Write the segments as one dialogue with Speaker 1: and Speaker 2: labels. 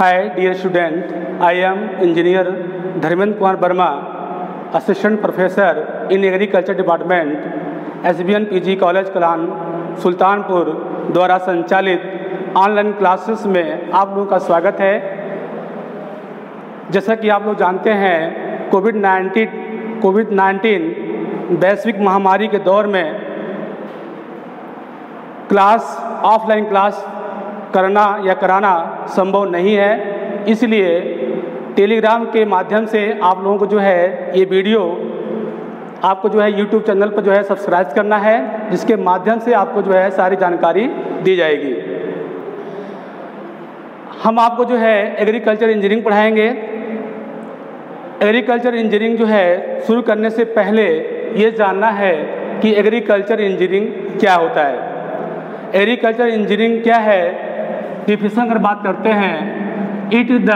Speaker 1: Hi dear student, I am Engineer Dharmendra Kumar Verma, Assistant Professor in Agriculture Department, SBN PG College Kalan Sultanpur द्वारा संचालित online classes में आप लोगों का स्वागत है। जैसा कि आप लोग जानते हैं, कोविड-19 वैश्विक महामारी के दौर में ऑफलाइन क्लास करना या कराना संभव नहीं है, इसलिए टेलीग्राम के माध्यम से आप लोगों को जो है ये वीडियो आपको जो है यूट्यूब चैनल पर जो है सब्सक्राइब करना है, जिसके माध्यम से आपको जो है सारी जानकारी दी जाएगी। हम आपको जो है एग्रीकल्चर इंजीनियरिंग पढ़ाएंगे। एग्रीकल्चर इंजीनियरिंग जो है शुरू करने से पहले ये जानना है कि एग्रीकल्चर इंजीनियरिंग क्या होता है। एग्रीकल्चर इंजीनियरिंग क्या है, डिफिनेशन अगर बात करते हैं, it is the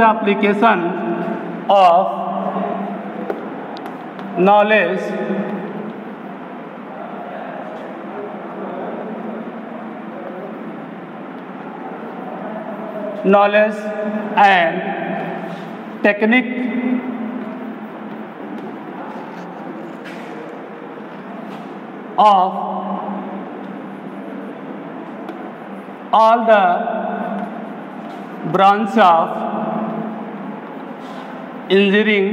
Speaker 1: application of knowledge and technique of all the branch of engineering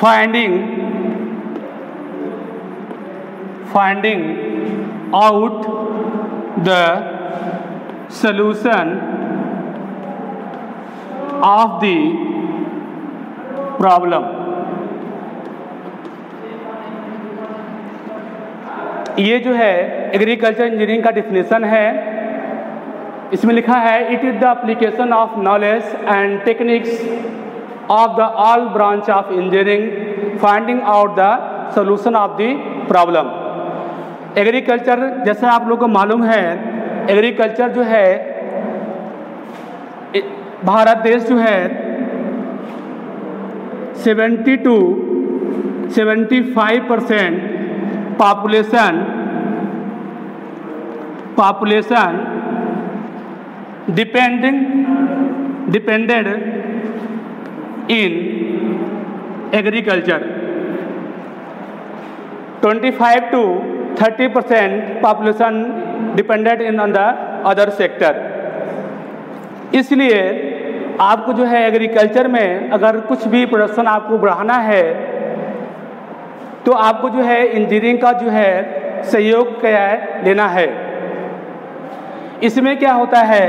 Speaker 1: finding out the solution of the problem। ये जो है एग्रीकल्चर इंजीनियरिंग का डिफिनेशन है। इसमें लिखा है, it is the application of knowledge and techniques of the all branch of engineering finding out the solution of the problem. Agriculture, जैसा आप लोगों को मालूम है, एग्रीकल्चर जो है भारत देश जो है 70 to 75% population depended in agriculture। 25 to 30% population depended in on the other sector। इसलिए आपको जो है एग्रीकल्चर में अगर कुछ भी प्रोडक्शन आपको बढ़ाना है तो आपको जो है इंजीनियरिंग का जो है सहयोग क्या है लेना है। इसमें क्या होता है,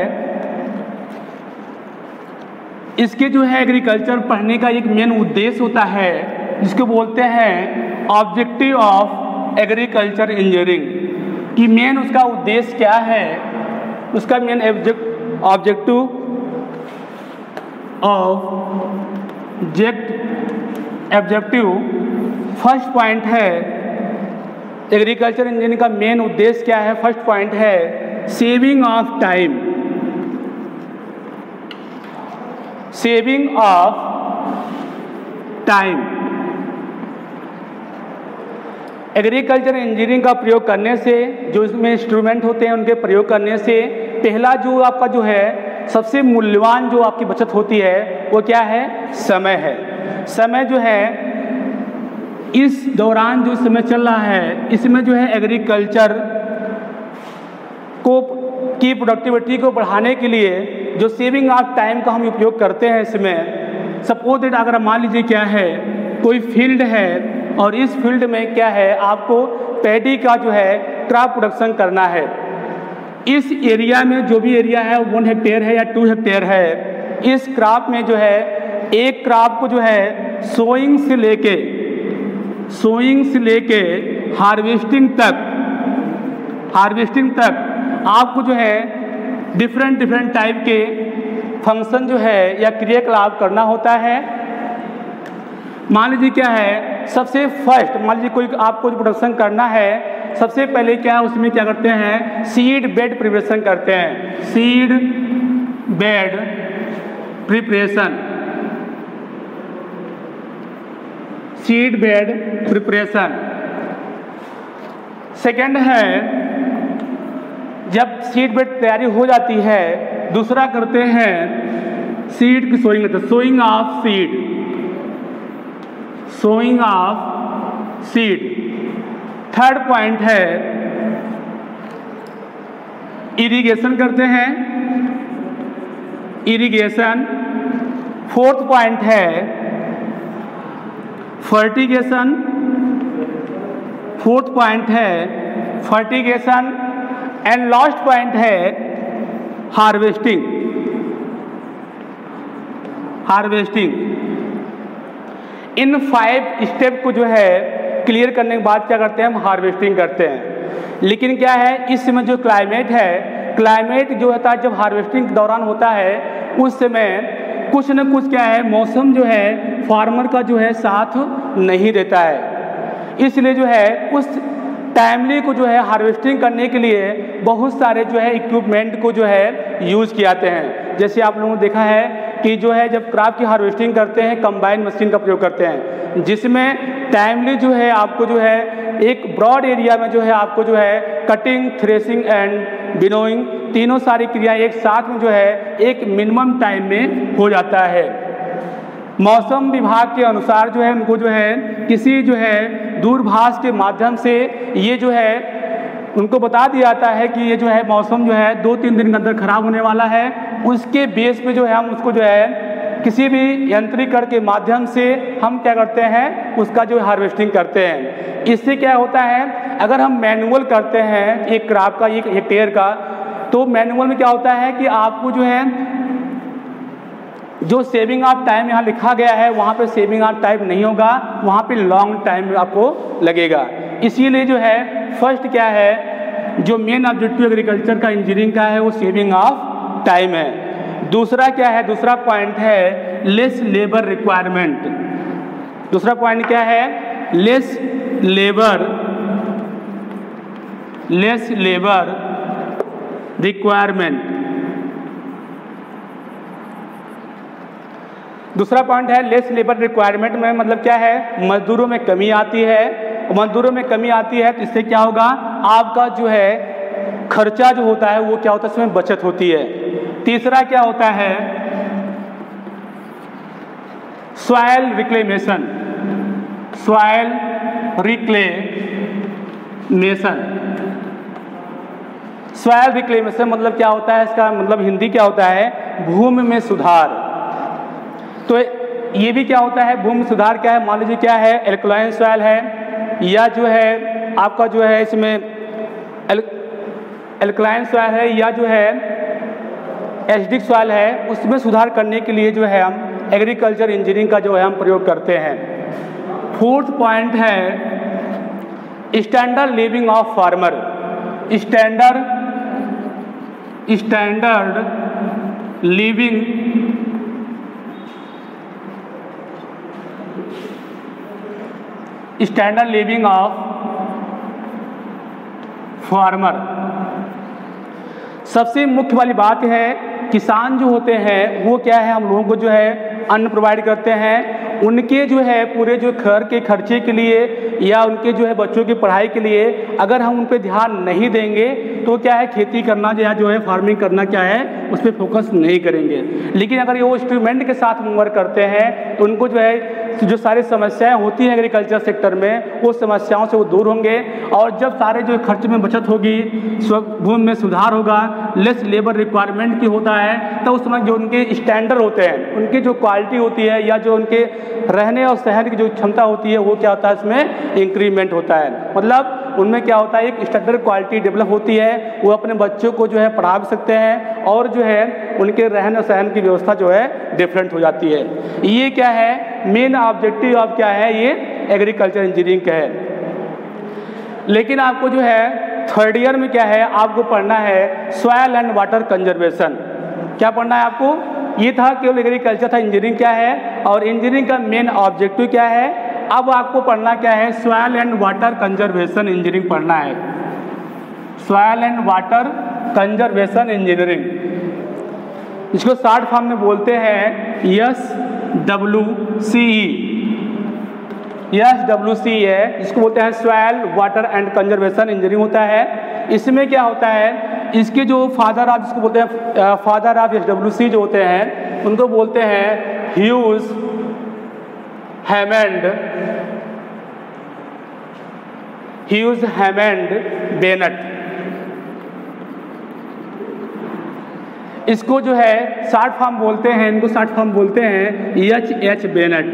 Speaker 1: इसके जो है एग्रीकल्चर पढ़ने का एक मेन उद्देश्य होता है, जिसको बोलते हैं ऑब्जेक्टिव ऑफ एग्रीकल्चर इंजीनियरिंग। कि मेन उसका उद्देश्य क्या है, उसका मेन ऑब्जेक्टिव फर्स्ट पॉइंट है, एग्रीकल्चर इंजीनियरिंग का मेन उद्देश्य क्या है। फर्स्ट पॉइंट है saving of time. Agriculture engineering का प्रयोग करने से, जो इसमें इंस्ट्रूमेंट होते हैं उनके प्रयोग करने से पहला जो आपका जो है सबसे मूल्यवान जो आपकी बचत होती है वो क्या है, समय है। समय जो है इस दौरान जो समय चल रहा है, इसमें जो है एग्रीकल्चर की प्रोडक्टिविटी को बढ़ाने के लिए जो सेविंग ऑफ टाइम का हम उपयोग करते हैं, इसमें सपोज दैट अगर मान लीजिए क्या है, कोई फील्ड है और इस फील्ड में क्या है आपको पैडी का जो है क्रॉप प्रोडक्शन करना है। इस एरिया में जो भी एरिया है 1 हेक्टेयर है या 2 हेक्टेयर है, इस क्रॉप में जो है एक क्रॉप को जो है सोइंग से लेके हार्वेस्टिंग तक आपको जो है डिफरेंट टाइप के फंक्शन जो है या क्रियाकलाप करना होता है। मान लीजिए क्या है, सबसे फर्स्ट मान लीजिए कोई आपको प्रोडक्शन करना है, सबसे पहले क्या उसमें क्या करते हैं, सीड बेड प्रिपरेशन करते हैं। Seed bed preparation, seed bed preparation. Second है जब सीड बेड तैयारी हो जाती है, दूसरा करते हैं सीड की sowing, sowing of seed, sowing of seed. Third point है इरिगेशन करते हैं, इरिगेशन। फोर्थ पॉइंट है फर्टिगेशन, फोर्थ पॉइंट है फर्टिगेशन। एंड लास्ट पॉइंट है हार्वेस्टिंग, हार्वेस्टिंग। इन 5 स्टेप को जो है क्लियर करने के बाद क्या करते हैं, हम हार्वेस्टिंग करते हैं। लेकिन क्या है, इस समय जो क्लाइमेट है, क्लाइमेट जो होता है जब हार्वेस्टिंग के दौरान होता है, उस समय कुछ न कुछ क्या है, मौसम जो है फार्मर का जो है साथ नहीं देता है। इसलिए जो है उस टाइमली को जो है हार्वेस्टिंग करने के लिए बहुत सारे जो है इक्विपमेंट को जो है यूज़ किए जाते हैं। जैसे आप लोगों ने देखा है कि जो है जब क्रॉप की हार्वेस्टिंग करते हैं, कंबाइन मशीन का प्रयोग करते हैं, जिसमें टाइमली जो है आपको जो है एक ब्रॉड एरिया में जो है आपको जो है कटिंग, थ्रेसिंग एंड विनोइंग, तीनों सारी क्रियाएं एक साथ में जो है एक मिनिमम टाइम में हो जाता है। मौसम विभाग के अनुसार जो है उनको जो है किसी जो है दूरभाष के माध्यम से ये जो है उनको बता दिया जाता है कि ये जो है मौसम जो है 2-3 दिन के अंदर खराब होने वाला है। उसके बेस पे जो है हम उसको जो है किसी भी यंत्रीकरण के माध्यम से हम क्या करते हैं, उसका जो हार्वेस्टिंग करते हैं। इससे क्या होता है, अगर हम मैनुअल करते हैं एक क्रॉप का, एक हेक्टेयर का, तो मैनुअल में क्या होता है कि आपको जो है जो सेविंग ऑफ टाइम यहाँ लिखा गया है वहाँ पे सेविंग ऑफ टाइम नहीं होगा, वहाँ पे लॉन्ग टाइम आपको लगेगा। इसीलिए जो है फर्स्ट क्या है, जो मेन ऑब्जेक्टिव एग्रीकल्चर का इंजीनियरिंग का है वो सेविंग ऑफ टाइम है। दूसरा क्या है, दूसरा पॉइंट है लेस लेबर रिक्वायरमेंट। दूसरा पॉइंट क्या है, लेस लेबर रिक्वायरमेंट। दूसरा पॉइंट है लेस लेबर रिक्वायरमेंट में मतलब क्या है, मजदूरों में कमी आती है। मजदूरों में कमी आती है तो इससे क्या होगा, आपका जो है खर्चा जो होता है वो क्या होता है, इसमें बचत होती है। तीसरा क्या होता है, soil reclamation, soil reclamation. Soil reclamation मतलब क्या होता है, इसका मतलब हिंदी क्या होता है, भूमि में सुधार। तो ये भी क्या होता है, भूमि सुधार क्या है, मान लीजिए क्या है, एल्कलाइन सॉइल है या जो है आपका जो है इसमें एल्कलाइन सॉइल है या जो है एसिडिक सॉइल है, उसमें सुधार करने के लिए जो है हम एग्रीकल्चर इंजीनियरिंग का जो है हम प्रयोग करते हैं। फोर्थ पॉइंट है standard living of farmer, standard living standard living of farmer. सबसे मुख्य वाली बात है, किसान जो होते हैं वो क्या है, हम लोगों को जो है अन्न प्रोवाइड करते हैं। उनके जो है पूरे जो घर के खर्चे के लिए या उनके जो है बच्चों की पढ़ाई के लिए अगर हम उन पर ध्यान नहीं देंगे तो क्या है, खेती करना या जो है फार्मिंग करना क्या है, उस पर फोकस नहीं करेंगे। लेकिन अगर ये वो इंस्ट्रूमेंट के साथ वर्क करते हैं तो उनको जो है जो सारी समस्याएं होती हैं एग्रीकल्चर सेक्टर में, वो समस्याओं से वो दूर होंगे। और जब सारे जो खर्च में बचत होगी, भूमि में सुधार होगा, लेस लेबर रिक्वायरमेंट की होता है, तो उस समय जो उनके स्टैंडर्ड होते हैं, उनकी जो क्वालिटी होती है या जो उनके रहने और सहने की जो क्षमता होती है वो क्या होता है, इसमें इंक्रीमेंट होता है। मतलब उनमें क्या होता है, एक स्टैंडर्ड क्वालिटी डेवलप होती है, वो अपने बच्चों को जो है पढ़ा भी सकते हैं और जो है उनके रहन और सहन की व्यवस्था जो है डिफरेंट हो जाती है। ये क्या है, मेन ऑब्जेक्टिव ऑफ क्या है, ये एग्रीकल्चर इंजीनियरिंग का है। लेकिन आपको जो है थर्ड ईयर में क्या है, आपको पढ़ना है सॉइल एंड वाटर कंजर्वेशन। क्या पढ़ना है आपको, ये था केवल एग्रीकल्चर था, इंजीनियरिंग क्या है और इंजीनियरिंग का मेन ऑब्जेक्टिव क्या है। अब आपको पढ़ना क्या है, soil and water conservation engineering पढ़ना है, soil and water conservation engineering. इसको शॉर्ट फॉर्म में बोलते हैं SWCE। SWCE है, इसको बोलते हैं soil water and conservation engineering होता है। इसमें क्या होता है, इसके जो फादर ऑफ, जिसको बोलते हैं फादर ऑफ SWCE जो होते हैं, उनको बोलते हैं ह्यूज हैमंड बेनेट। इसको जो है शॉर्ट फॉर्म बोलते हैं, इनको शॉर्ट फॉर्म बोलते हैं HH बेनेट।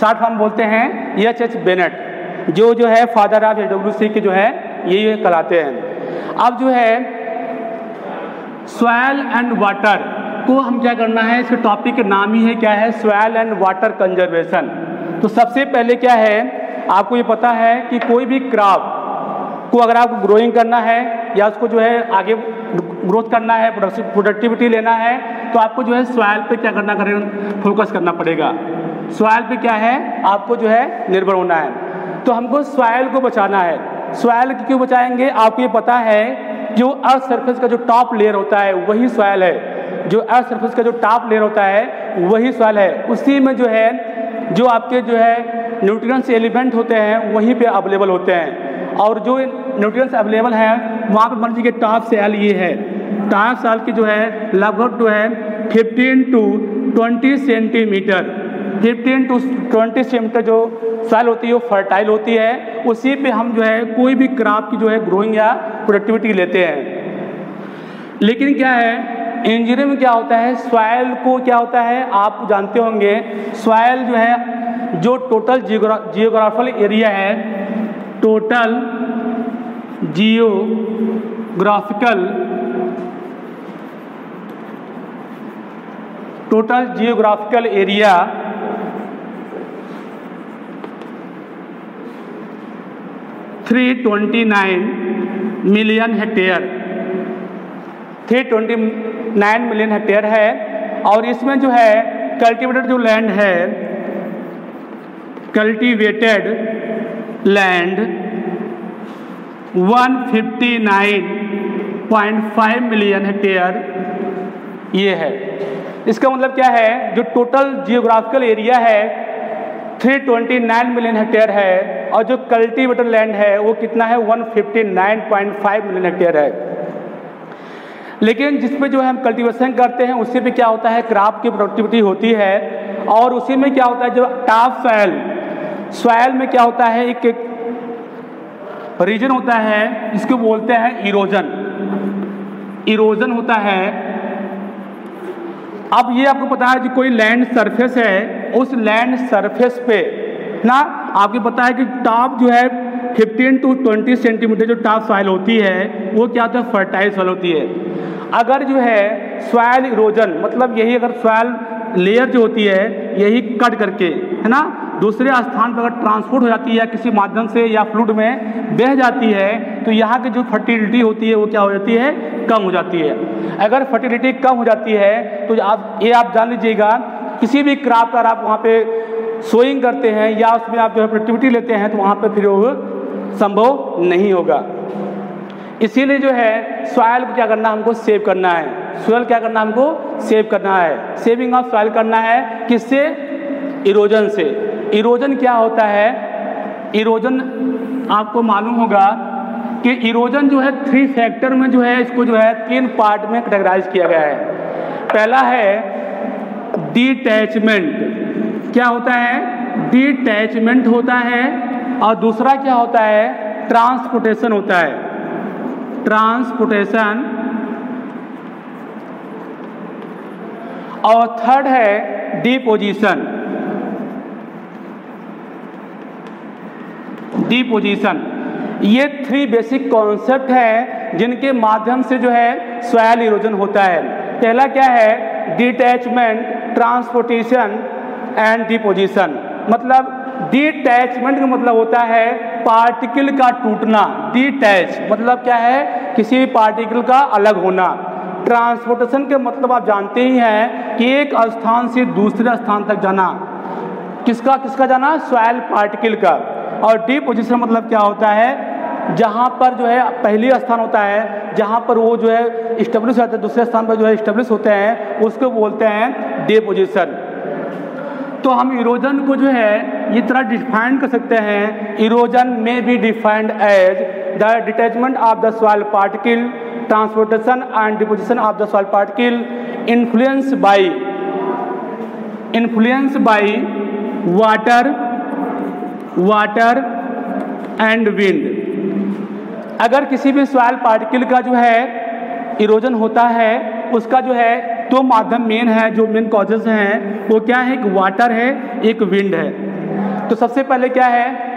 Speaker 1: शॉर्ट फॉर्म बोलते हैं HH बेनेट, जो है फादर ऑफ SWCE के जो है ये कहलाते हैं। अब जो है सॉइल एंड वाटर को हम क्या करना है, इसके टॉपिक का नाम ही है क्या है, सॉइल एंड वाटर कंजर्वेशन। तो सबसे पहले क्या है, आपको ये पता है कि कोई भी क्रॉप को अगर आपको ग्रोइंग करना है या उसको जो है आगे ग्रोथ करना है, प्रोडक्टिविटी लेना है, तो आपको जो है सॉइल पे क्या करना फोकस करना पड़ेगा। सॉइल पे क्या है, आपको जो है निर्भर होना है। तो हमको सॉइल को बचाना है। सॉइल क्यों बचाएंगे, आपको ये पता है जो अर्थ सरफेस का जो टॉप लेयर होता है वही सॉइल है। जो अर्थ सरफेस का जो टॉप लेयर होता है वही सॉइल है। उसी में जो है जो आपके जो है न्यूट्रिएंट्स एलिमेंट होते हैं वहीं पे अवेलेबल होते हैं। और जो न्यूट्रिएंट्स अवेलेबल हैं वहाँ पर मान लीजिए टॉप सॉइल ये है, टॉप सॉइल की जो है लगभग जो है 15 to 20 सेंटीमीटर, 15 to 20 सेंटीमीटर जो सॉइल होती है वो फर्टाइल होती है। उसी पे हम जो है कोई भी क्रॉप की जो है ग्रोइंग या प्रोडक्टिविटी लेते हैं। लेकिन क्या है, इंजीनियरिंग में क्या होता है, सॉइल को क्या होता है आप जानते होंगे, सॉइल जो है जो टोटल जियोग्राफिकल एरिया है, total geographical area 329 million hectare, 329 million hectare है। और इसमें जो है कल्टीवेटेड जो लैंड है, कल्टीवेटेड लैंड 159.5 मिलियन हेक्टेयर ये है। इसका मतलब क्या है, जो टोटल जियोग्राफिकल एरिया है 329 मिलियन हेक्टेयर है और जो कल्टीवेटेड लैंड है वो कितना है 159.5 मिलियन हेक्टेयर है। लेकिन जिस पे जो है हम कल्टीवेशन करते हैं उसी पे क्या होता है क्रॉप की प्रोडक्टिविटी होती है। और उसी में क्या होता है जो टॉप सॉइल में क्या होता है, एक रीजन होता है, इसको बोलते हैं इरोजन होता है। अब ये आपको पता है कि कोई लैंड सरफेस है, उस लैंड सरफेस पे ना आपको पता है कि टॉप जो है 15 to 20 सेंटीमीटर जो टॉप सॉइल होती है वो क्या होता है फर्टाइल सॉइल होती है। अगर जो है सॉइल इरोजन मतलब यही अगर सॉइल लेयर जो होती है यही कट करके है ना दूसरे स्थान पर अगर ट्रांसपोर्ट हो जाती है या किसी माध्यम से या फ्लूइड में बह जाती है तो यहाँ की जो फर्टिलिटी होती है वो क्या हो जाती है, कम हो जाती है। अगर फर्टिलिटी कम हो जाती है तो आप जान लीजिएगा किसी भी क्रॉप पर आप वहाँ पे सोइंग करते हैं या उसमें आप जो है प्रोडक्टिविटी लेते हैं तो वहाँ पे फिर वो संभव नहीं होगा। इसीलिए जो है सॉइल को क्या करना हमको सेव करना है, सॉइल क्या करना हमको सेव करना है, सेविंग ऑफ सॉइल करना है। किससे? इरोजन से। इरोजन क्या होता है, इरोजन आपको मालूम होगा कि इरोजन जो है 3 फैक्टर में जो है इसको जो है 3 पार्ट में कैटेगराइज किया गया है। पहला है डिटैचमेंट, क्या होता है डिटैचमेंट होता है, और दूसरा क्या होता है ट्रांसपोर्टेशन होता है, ट्रांसपोर्टेशन, और थर्ड है डिपोजिशन। डिपोजिशन ये 3 बेसिक कॉन्सेप्ट हैं जिनके माध्यम से जो है सॉइल इरोजन होता है। पहला क्या है डिटैचमेंट, ट्रांसपोर्टेशन एंड डिपोजिशन। मतलब डिटैचमेंट का मतलब होता है पार्टिकल का टूटना, डिटैच मतलब क्या है किसी भी पार्टिकल का अलग होना। ट्रांसपोर्टेशन के मतलब आप जानते ही हैं कि एक स्थान से दूसरे स्थान तक जाना, किसका जाना, सॉइल पार्टिकल का। और डिपोजिशन मतलब क्या होता है जहाँ पर जो है पहली स्थान होता है जहाँ पर वो जो है इस्टेब्लिश होता है, दूसरे स्थान पर जो है इस्टेब्लिश होते हैं, उसको बोलते हैं डिपोजिशन। तो हम इरोजन को जो है ये तरह डिफाइन कर सकते हैं, इरोजन में be defined as the detachment of the soil particle, transportation and deposition of the soil particle influence by water and wind. अगर किसी भी सॉइल पार्टिकल का जो है इरोजन होता है, उसका जो है दो माध्यम मेन है, जो मेन कॉजेज हैं वो क्या है, एक वाटर है, एक विंड है। तो सबसे पहले क्या है,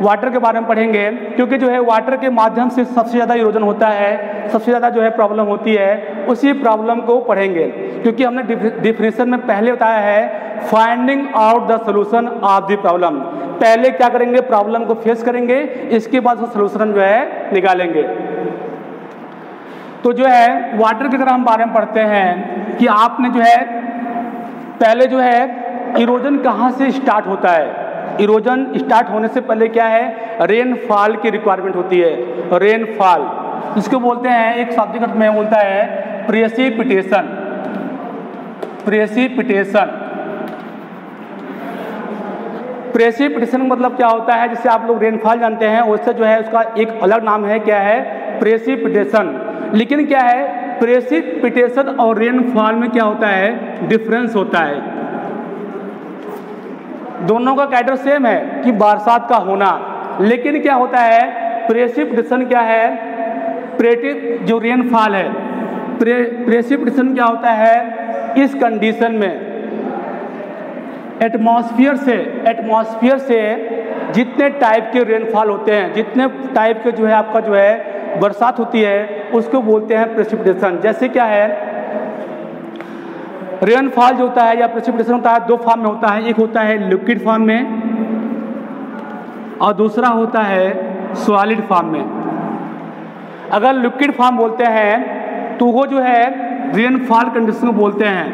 Speaker 1: वाटर के बारे में पढ़ेंगे, क्योंकि जो है वाटर के माध्यम से सबसे ज़्यादा इरोजन होता है, सबसे ज़्यादा जो है प्रॉब्लम होती है, उसी प्रॉब्लम को पढ़ेंगे। क्योंकि हमने डिफिनेशन में पहले बताया है finding out the solution of the problem. पहले क्या करेंगे, प्रॉब्लम को फेस करेंगे, इसके बाद वो सोल्यूशन जो है निकालेंगे। तो जो है वाटर के अगर हम बारे में पढ़ते हैं कि आपने जो है पहले जो है इरोजन कहाँ से स्टार्ट होता है। इरोजन स्टार्ट होने से पहले क्या है, रेनफॉल की रिक्वायरमेंट होती है। रेनफॉल इसको बोलते हैं, एक शाब्दिक अर्थ में बोलता है प्रेसिपिटेशन। प्रेसिपिटेशन मतलब क्या होता है, जैसे आप लोग रेनफॉल जानते हैं, उससे जो है उसका एक अलग नाम है, क्या है, प्रेसिपिटेशन। लेकिन क्या है, प्रेसिपिटेशन और रेनफॉल में क्या होता है, डिफरेंस होता है। दोनों का कैरेक्टर सेम है कि बरसात का होना, लेकिन क्या होता है, प्रेसिपिटेशन क्या है, जो रेनफॉल है, प्रेसिपिटेशन क्या होता है, इस कंडीशन में एटमॉस्फेयर से जितने टाइप के रेनफॉल होते हैं, जितने टाइप के जो है आपका जो है बरसात होती है, उसको बोलते हैं प्रेसिपिटेशन। जैसे क्या है, रेनफॉल जो होता है या प्रेसिपिटेशन होता है, दो फॉर्म में होता है, एक होता है लिक्विड फॉर्म में और दूसरा होता है सॉलिड फॉर्म में। अगर लिक्विड फॉर्म बोलते हैं तो वो जो है रेनफॉल कंडीशन को बोलते हैं,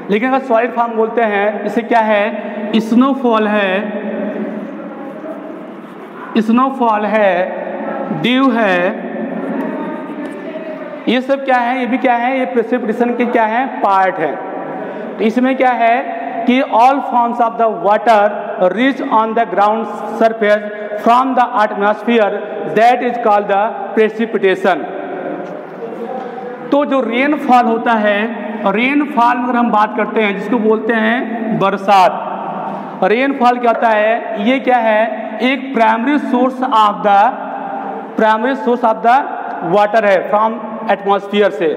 Speaker 1: लेकिन अगर सॉलिड फॉर्म बोलते हैं, जैसे क्या है, स्नोफॉल है, ड्यू है, ये सब क्या है, ये भी क्या है, ये प्रेसिपिटेशन के क्या है, पार्ट है। तो इसमें क्या है कि all forms of the water reach on the ground surface from the atmosphere, that is called the precipitation. तो जो रेनफॉल होता है, रेनफॉल में अगर हम बात करते हैं, जिसको बोलते हैं बरसात, रेनफॉल क्या होता है, ये क्या है, एक primary source of the water है फ्रॉम एटमॉस्फेयर से।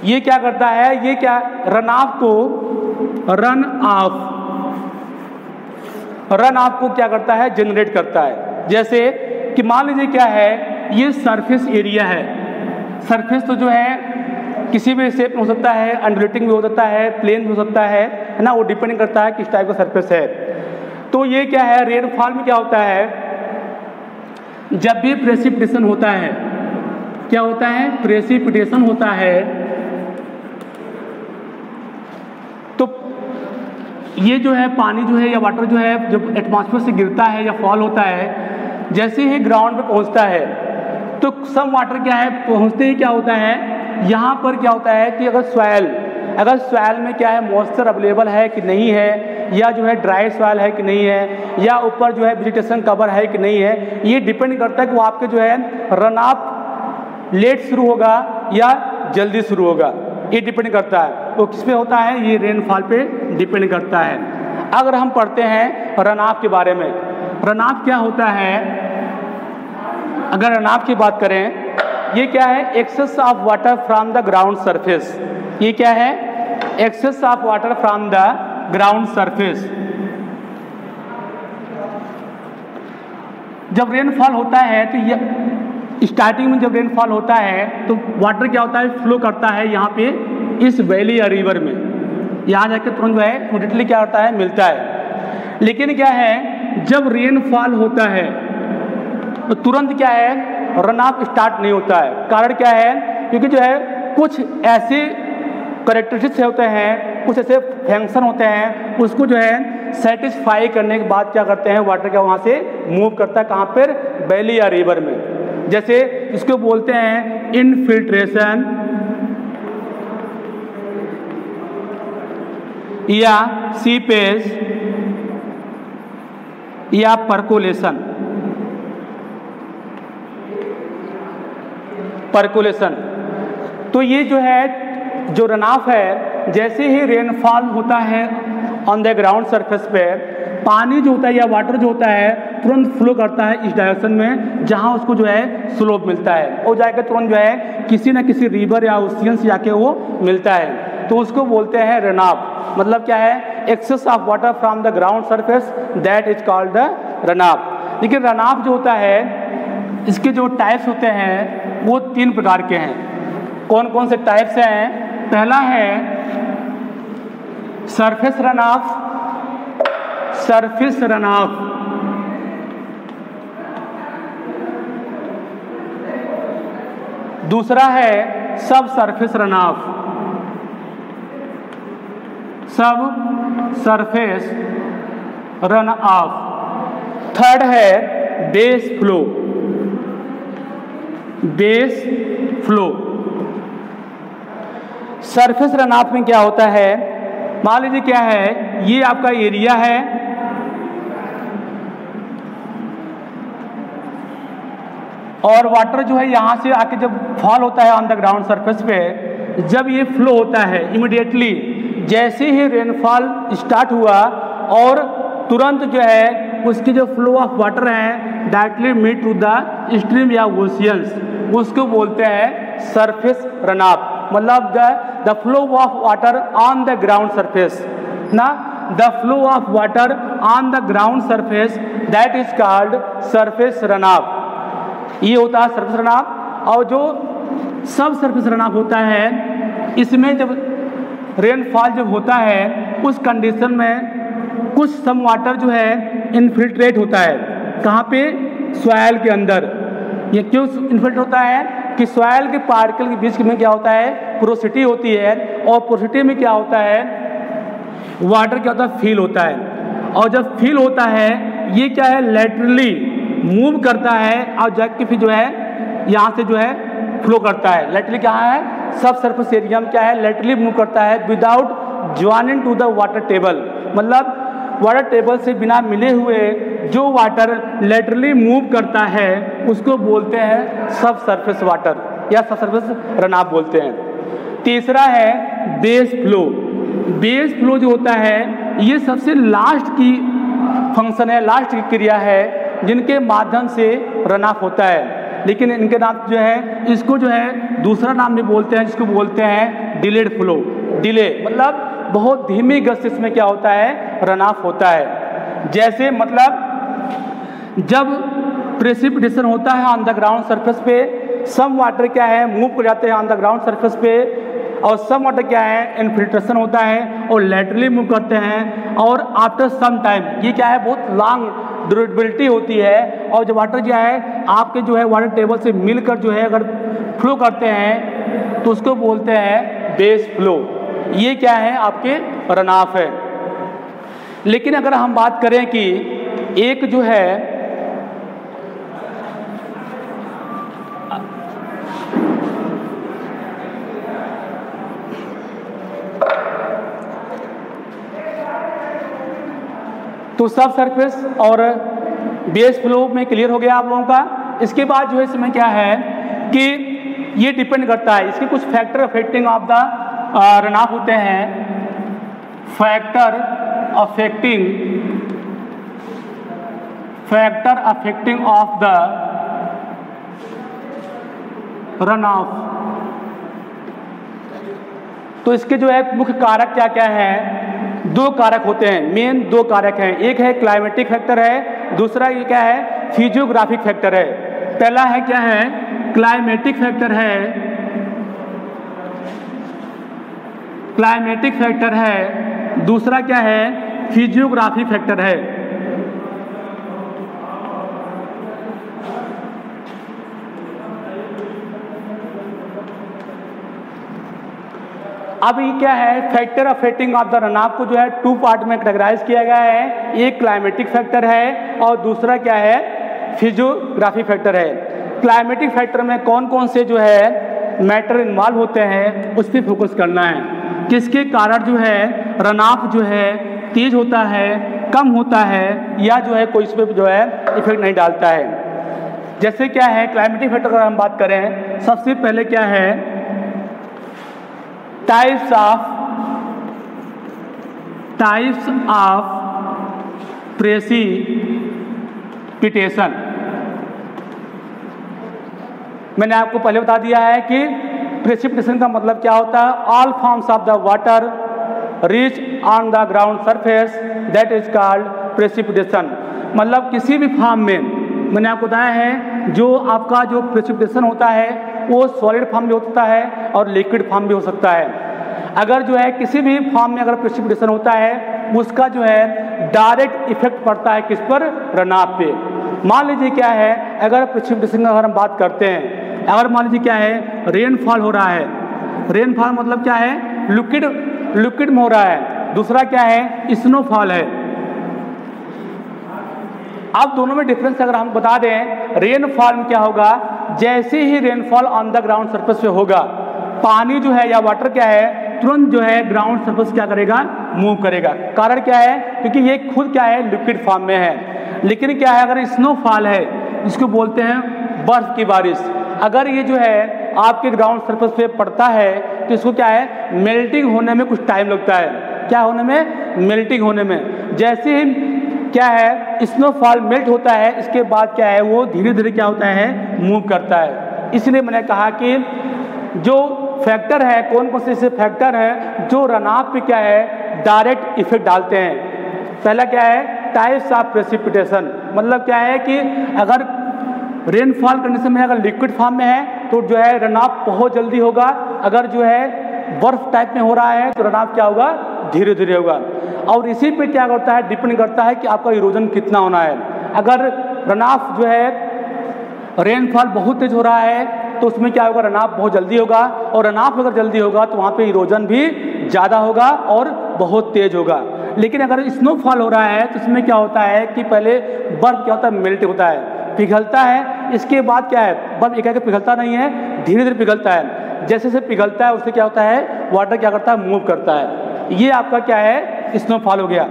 Speaker 1: ये क्या करता है, ये क्या रन ऑफ को क्या करता है, जनरेट करता है। जैसे कि मान लीजिए क्या है, ये सरफेस एरिया है, सरफेस तो जो है किसी भी शेप में हो सकता है, अंडुलेटिंग भी हो सकता है, प्लेन भी हो सकता है ना, वो डिपेंड करता है किस टाइप का सरफेस है। तो ये क्या है, रेनफॉल में क्या होता है, जब भी प्रेसिपिटेशन होता है, क्या होता है, प्रेसिपिटेशन होता है, तो ये जो है पानी जो है या वाटर जो है जब एटमॉस्फेयर से गिरता है या फॉल होता है, जैसे ही ग्राउंड पे पहुंचता है, तो सब वाटर क्या है, पहुंचते ही क्या होता है, यहाँ पर क्या होता है कि अगर सॉइल में क्या है, मॉइस्चर अवेलेबल है कि नहीं है, या जो है ड्राई सॉइल है कि नहीं है, या ऊपर जो है वेजिटेशन कवर है कि नहीं है, ये डिपेंड करता है कि वो आपके जो है रन ऑफ लेट शुरू होगा या जल्दी शुरू होगा, ये डिपेंड करता है। वो किस पे होता है, ये रेनफॉल पे डिपेंड करता है। अगर हम पढ़ते हैं रन ऑफ के बारे में, रन ऑफ क्या होता है, अगर रन ऑफ की बात करें, ये क्या है, excess of water from the ground surface. ये क्या है, excess of water from the ground surface. जब रेनफॉल होता है तो ये स्टार्टिंग में जब रेनफॉल होता है तो वाटर क्या होता है, फ्लो करता है यहाँ पे इस वैली या रिवर में, यहाँ जाकर तुरंत जो है इमीडिएटली क्या होता है, मिलता है। लेकिन क्या है, जब रेनफॉल होता है तो तुरंत क्या है, रन ऑफ स्टार्ट नहीं होता है। कारण क्या है, क्योंकि जो है कुछ ऐसे कैरेक्टरिस्टिक्स होते हैं, कुछ ऐसे फंक्शन होते हैं, उसको जो है सेटिस्फाई करने के बाद क्या करते हैं, वाटर क्या वहाँ से मूव करता है, कहाँ पर, वैली या रिवर में। जैसे इसको बोलते हैं इनफिल्ट्रेशन या सीपेज या परकोलेशन। तो ये जो है, जो रनऑफ है, जैसे ही रेनफॉल होता है ऑन द ग्राउंड सरफेस पे, पानी जो होता है या वाटर जो होता है तुरंत फ्लो करता है इस डायरेक्शन में जहां उसको जो है स्लोप मिलता है, और जाकर तुरंत जो है किसी न किसी रिवर या ओशियन से जाके वो मिलता है, तो उसको बोलते हैं रनऑफ। मतलब क्या है, excess of water from the ground surface, that is called the runoff. लेकिन रनऑफ जो होता है, इसके जो टाइप्स होते हैं वो 3 प्रकार के हैं। कौन कौन से टाइप्स हैं? पहला है सरफेस रनऑफ, दूसरा है सब सरफेस रनऑफ, थर्ड है बेस फ्लो। सरफेस रनऑफ में क्या होता है, मान लीजिए क्या है, ये आपका एरिया है, और वाटर जो है यहाँ से आके जब फॉल होता है ऑन द ग्राउंड सरफेस पे, जब ये फ्लो होता है इमीडिएटली, जैसे ही रेनफॉल स्टार्ट हुआ और तुरंत जो है उसकी जो फ्लो ऑफ वाटर है directly meet to the stream या ओशियंस, उसको बोलते हैं सरफेस रनऑफ। मतलब the flow of water on the ground surface ना, the flow of water on the ground surface, that is called surface runoff. ये होता है सरफेस रनऑफ। और जो सब सरफेस रनऑफ होता है, इसमें जब रेनफॉल जब होता है उस कंडीशन में कुछ सम वाटर जो है इनफिल्ट्रेट होता है, कहाँ पे, सॉइल के अंदर। ये क्यों इनफिल्ट्रेट होता है कि सॉइल के पार्टिकल के बीच में क्या होता है, पोरोसिटी होती है, और पोरोसिटी में क्या होता है, वाटर क्या होता है, फील होता है। और जब फील होता है, ये क्या है, लेटरली मूव करता है और जाके फिर जो है यहाँ से जो है फ्लो करता है। लेटरली क्या है, सब सरफेस एरिया में क्या है, लेटरली मूव करता है without joining two the water table. मतलब वाटर टेबल से बिना मिले हुए जो वाटर लेटरली मूव करता है उसको बोलते हैं सब सरफेस वाटर या सब सरफेस रनऑफ बोलते हैं। तीसरा है बेस फ्लो जो होता है, ये सबसे लास्ट की फंक्शन है, लास्ट की क्रिया है जिनके माध्यम से रनऑफ होता है। लेकिन इनके नाम जो है, इसको जो है दूसरा नाम भी बोलते हैं, जिसको बोलते हैं डिलेड फ्लो। डिले मतलब बहुत धीमी गति में क्या होता है, रनऑफ होता है। जैसे मतलब जब प्रेसिपिटेशन होता है ऑन द ग्राउंड सरफेस पे, सम वाटर क्या है मूव कर जाते हैं ऑन द ग्राउंड सरफेस पे, और सम वाटर क्या है इनफिल्ट्रेशन होता है और लेटरली मूव करते हैं। और आफ्टर सम टाइम ये क्या है, बहुत लॉन्ग ड्यूरेबिलिटी होती है, और जो वाटर जो है आपके जो है वाटर टेबल से मिलकर जो है अगर फ्लो करते हैं तो उसको बोलते हैं बेस फ्लो। ये क्या है, आपके रनऑफ है। लेकिन अगर हम बात करें कि एक जो है तो सब सरफेस और बेस फ्लो में क्लियर हो गया आप लोगों का। इसके बाद जो है इसमें क्या है कि ये डिपेंड करता है, इसके कुछ factor affecting of the runoff होते हैं। Factor affecting of the runoff. तो इसके जो है मुख्य कारक क्या क्या है, 2 कारक होते हैं, मेन 2 कारक हैं। एक है क्लाइमेटिक फैक्टर है, दूसरा ये क्या है, फिजियोग्राफिक फैक्टर है। पहला है क्या है, क्लाइमेटिक फैक्टर है, दूसरा क्या है, फिजियोग्राफी फैक्टर है। अब ये क्या है, factor affecting of the run of को जो है 2 पार्ट में कैटेगराइज किया गया है। एक क्लाइमेटिक फैक्टर है और दूसरा क्या है, फिजियोग्राफी फैक्टर है। क्लाइमेटिक फैक्टर में कौन कौन से जो है मैटर इन्वॉल्व होते हैं उस पर फोकस करना है, किसके कारण जो है रन ऑफ जो है तेज होता है, कम होता है, या जो है कोई इस पर जो है इफेक्ट नहीं डालता है। जैसे क्या है क्लाइमेटिक फैक्टर अगर हम बात करें, सबसे पहले क्या है टाइप्स ऑफ प्रेसिपिटेशन। मैंने आपको पहले बता दिया है कि प्रेसिपिटेशन का मतलब क्या होता है, all forms of the water reach on the ground surface that is called precipitation. मतलब किसी भी फॉर्म में, मैंने आपको बताया है जो आपका जो प्रेसिपिटेशन होता है वो सॉलिड फॉर्म भी होता है और लिक्विड फॉर्म भी हो सकता है। अगर जो है किसी भी फॉर्म में अगर प्रेसिपिटेशन होता है उसका जो है डायरेक्ट इफेक्ट पड़ता है किस पर, रन ऑफ पे। मान लीजिए क्या है, अगर प्रेसिपिटेशन अगर हम बात करते हैं, अगर मान लीजिए क्या है रेनफॉल हो रहा है, रेनफॉल मतलब क्या है लिक्विड में हो रहा है, दूसरा क्या है स्नोफॉल है। अब दोनों में डिफरेंस अगर हम बता दें, रेनफॉल में क्या होगा, जैसे ही rainfall on the ground surface पे होगा, पानी जो है या वाटर क्या है तुरंत जो है ग्राउंड सरफेस क्या करेगा, मूव करेगा। कारण क्या है, क्योंकि ये खुद क्या है लिक्विड फॉर्म में है। लेकिन क्या है अगर स्नोफॉल है, इसको बोलते हैं बर्फ की बारिश, अगर ये जो है आपके ग्राउंड सरफेस पे पड़ता है तो इसको क्या है मेल्टिंग होने में कुछ टाइम लगता है। क्या होने में, मेल्टिंग होने में। जैसे ही क्या है स्नोफॉल मेल्ट होता है, इसके बाद क्या है वो धीरे धीरे क्या होता है मूव करता है। इसलिए मैंने कहा कि जो फैक्टर है, कौन कौन से ऐसे फैक्टर हैं जो रन ऑफ पे क्या है डायरेक्ट इफेक्ट डालते हैं। पहला क्या है टाइप्स ऑफ प्रेसिपिटेशन, मतलब क्या है कि अगर रेनफॉल कंडीशन में अगर लिक्विड फॉर्म में है तो जो है रन ऑफ बहुत जल्दी होगा, अगर जो है बर्फ टाइप में हो रहा है तो रन ऑफ क्या होगा, धीरे धीरे होगा। और इसी पे क्या करता है, डिपेंड करता है कि आपका इरोजन कितना होना है। अगर रन ऑफ जो है रेनफॉल बहुत तेज हो रहा है तो उसमें क्या होगा, रन ऑफ बहुत जल्दी होगा, और रन ऑफ अगर जल्दी होगा तो वहाँ पे इरोजन भी ज़्यादा होगा और बहुत तेज होगा। लेकिन अगर स्नोफॉल हो रहा है तो इसमें क्या होता है कि पहले बर्फ क्या होता है मेल्ट होता है, पिघलता है, इसके बाद क्या है बर्फ एक पिघलता नहीं है, धीरे धीरे पिघलता है। जैसे जैसे पिघलता है उससे क्या होता है वाटर क्या करता है, मूव करता है। ये आपका क्या है स्नोफॉल हो गया।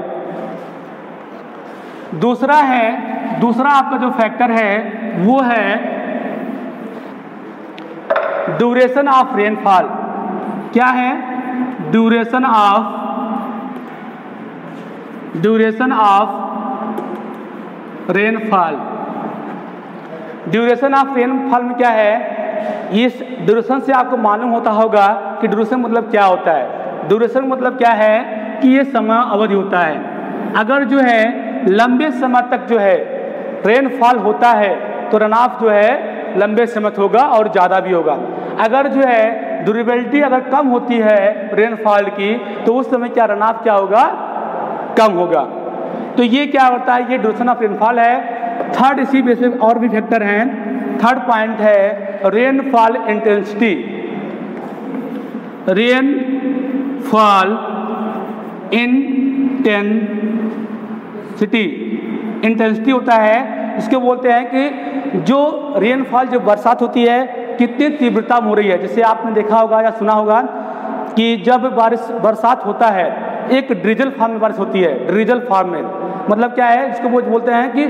Speaker 1: दूसरा आपका जो फैक्टर है वो है ड्यूरेशन ऑफ रेनफॉल। क्या है, duration of rainfall. Duration of rainfall में क्या है, इस ड्यूरेशन से आपको मालूम होता होगा कि ड्यूरेशन मतलब क्या होता है। ड्यूरेशन मतलब क्या है कि ये समय अवधि होता है। अगर जो है लंबे समय तक जो है रेनफॉल होता है तो रन ऑफ जो है लंबे समय होगा और ज़्यादा भी होगा। अगर जो है ड्यूरेबिलिटी अगर कम होती है रेनफॉल की तो उस समय क्या रन ऑफ क्या होगा, कम होगा। तो ये क्या होता है, ये ड्यूरेशन ऑफ रेनफॉल है। थर्ड इसी बेसिस और भी फैक्टर हैं। थर्ड पॉइंट है रेनफॉल इंटेंसिटी। रेनफॉल इंटेंसिटी होता है, इसको बोलते हैं कि जो रेनफॉल जो बरसात होती है कितनी तीव्रता में हो रही है। जैसे आपने देखा होगा या सुना होगा कि जब बरसात होता है एक ड्रिजल फॉर्म में बारिश होती है। ड्रिजल फॉर्म में मतलब क्या है, इसको बोलते हैं कि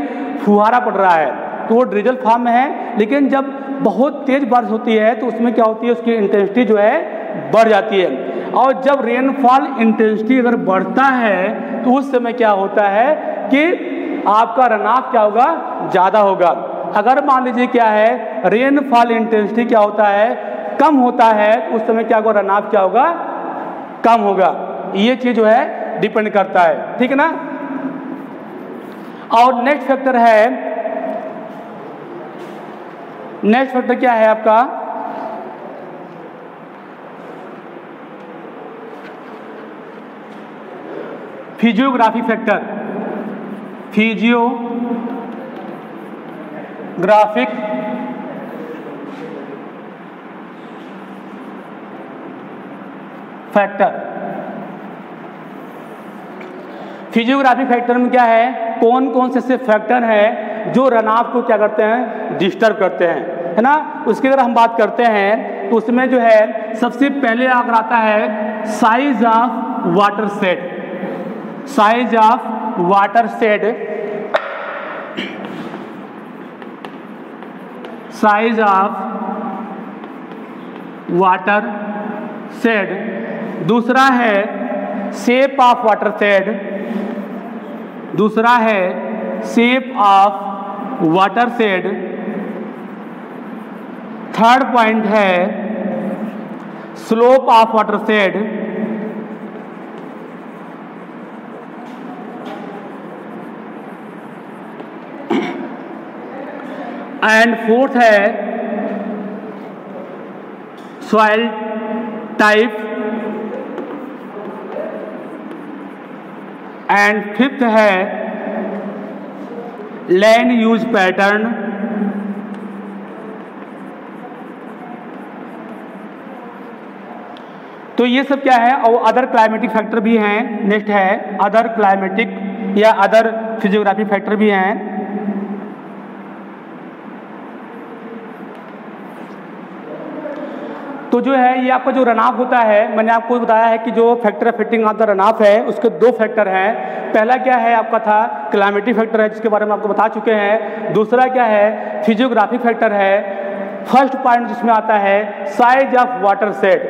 Speaker 1: फुहारा पड़ रहा है, तो वो ड्रिजल फॉर्म में है। लेकिन जब बहुत तेज बारिश होती है तो उसमें क्या होती है, उसकी इंटेंसिटी जो है बढ़ जाती है। और जब रेनफॉल इंटेंसिटी अगर बढ़ता है तो उस समय क्या होता है कि आपका रन ऑफ क्या होगा, ज़्यादा होगा। अगर मान लीजिए क्या है रेनफॉल इंटेंसिटी क्या होता है, कम होता है तो उस समय क्या होगा, रन ऑफ क्या होगा, कम होगा। ये चीज़ जो है डिपेंड करता है, ठीक है ना। और नेक्स्ट फैक्टर क्या है आपका, physiography factor. Physiographic factor. Physiographic factor में क्या है, कौन कौन से ऐसे फैक्टर हैं जो रनऑफ को क्या करते हैं, डिस्टर्ब करते हैं, है ना। उसकी अगर हम बात करते हैं तो उसमें जो है सबसे पहले अगर आता है size of watershed, size of watershed, size of watershed. दूसरा है शेप ऑफ वाटर शेड, दूसरा है shape of watershed. Third point है slope of watershed. And fourth है सॉइल टाइप। एंड फिफ्थ है land use pattern. तो ये सब क्या है, और अदर क्लाइमेटिक फैक्टर भी हैं। नेक्स्ट है अदर क्लाइमेटिक या अदर फिजियोग्राफिक फैक्टर भी हैं। तो जो है ये आपका जो रनऑफ होता है, मैंने आपको बताया है कि जो factor affecting of the runoff है उसके दो फैक्टर हैं। पहला क्या है आपका था क्लाइमेटिक फैक्टर है, जिसके बारे में आपको बता चुके हैं। दूसरा क्या है फिजियोग्राफिक फैक्टर है। फर्स्ट पॉइंट जिसमें आता है साइज ऑफ वाटर शेड,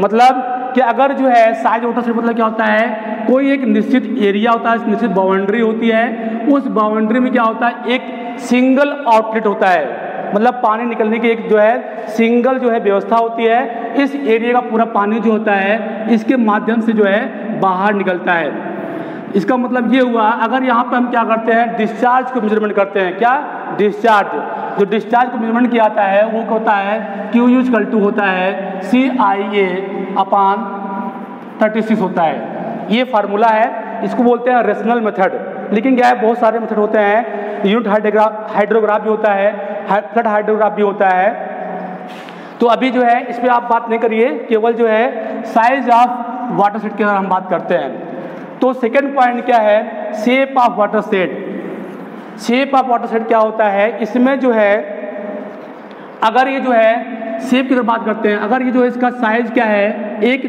Speaker 1: मतलब कि अगर जो है साइज वाटर शेड मतलब क्या होता है, कोई एक निश्चित एरिया होता है, निश्चित बाउंड्री होती है, उस बाउंड्री में क्या होता है एक सिंगल आउटलेट होता है, मतलब पानी निकलने की एक जो है सिंगल जो है व्यवस्था होती है। इस एरिया का पूरा पानी जो होता है इसके माध्यम से जो है बाहर निकलता है। इसका मतलब ये हुआ, अगर यहाँ पे हम क्या करते हैं डिस्चार्ज को मेजरमेंट करते हैं, क्या डिस्चार्ज, जो डिस्चार्ज को मेजरमेंट किया जाता है वो होता है Q= होता है CIA/36 होता है। ये फार्मूला है, इसको बोलते हैं रेशनल मेथड। लेकिन क्या है बहुत सारे मेथड होते हैं, यूनिट हाइड्रोग्राफ भी होता है, फ्लड हाइड्रोग्राफ भी होता है। तो अभी जो है इस पर आप बात नहीं करिए, केवल जो है साइज ऑफ वाटर शेड की अगर हम बात करते हैं तो सेकेंड पॉइंट क्या है shape of water shade. Shape of water shade क्या होता है, इसमें जो है अगर ये जो है शेप की अगर बात करते हैं, अगर ये जो है इसका साइज क्या है एक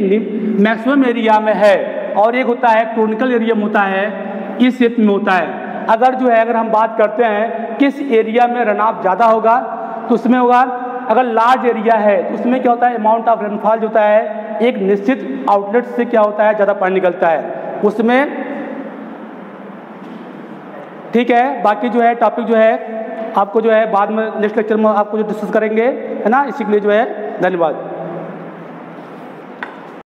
Speaker 1: मैक्सिमम एरिया में है और एक होता है क्रोनिकल एरिया में होता है, इस शेप में होता है। अगर जो है अगर हम बात करते हैं किस एरिया में रनऑफ ज़्यादा होगा तो उसमें होगा, अगर लार्ज एरिया है तो उसमें क्या होता है अमाउंट ऑफ रेनफॉल जो होता है एक निश्चित आउटलेट से क्या होता है ज़्यादा पानी निकलता है उसमें। ठीक है, बाकी जो है टॉपिक जो है आपको जो है बाद में नेक्स्ट लेक्चर में आपको जो डिस्कस करेंगे, है ना। इसी के लिए जो है धन्यवाद।